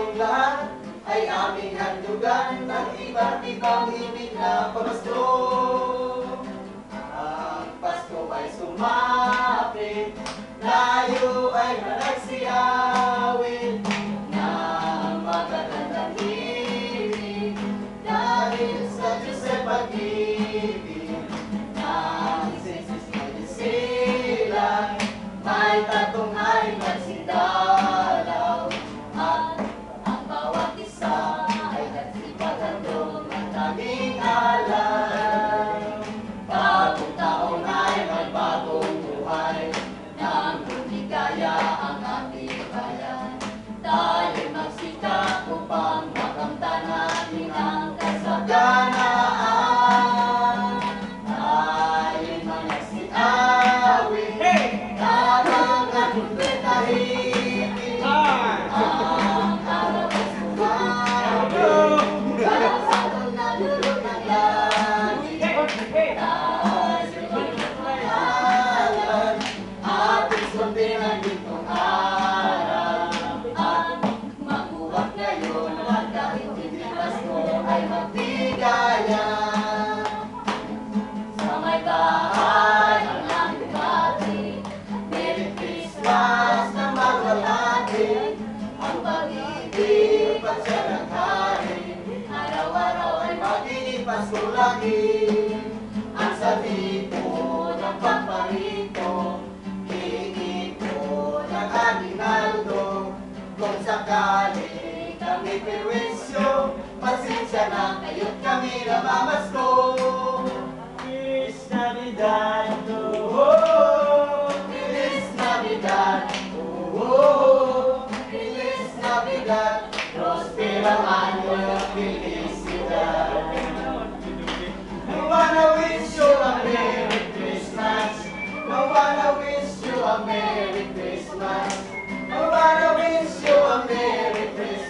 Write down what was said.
tayong lahat ay aming handugan ng iba't ibang himig na pamasko. Ang Pasko ay sumapit, tayo ay managsiyawin ng magagandang himig dahil sa Diyos ay pag-ibig. Ng sisis na isilang may tatong ay magsidalaw at ang bawat isa ay nagsipaghandog ng tanging alam. Bagong taon ay may bagong buhay nang lumigaya ang ating bayan. Tayo'y magsikap upang makamtan natin ang kasaganaan. Tayo'y managsiyawin habang ang mundo'y tahimik. Ang araw ay sumabog at sa tunadulog ng langit. Tayo'y magmamahalan ating sundin ang gintong araw. At mabuhat ngayon at kahit hindi Pasko ay magtigaya. Sa may bahay ang aming bati, Merry Christmas na magwalhati. Ang pag-ibig pagsya ng hari, araw-araw ay magiging Pasko lagi. Ang sabihin ng pamparito, hingin ko ng aginaldo. Kung sakali kami perwisyo, pasensya na kayo't kami namamasko. Feliz Navidad, oh, Feliz Navidad, oh, Feliz Navidad, prospero año de felicidad. I wanna wish you a Merry Christmas. I wanna wish you a Merry Christmas. I wanna wish you a Merry Christmas.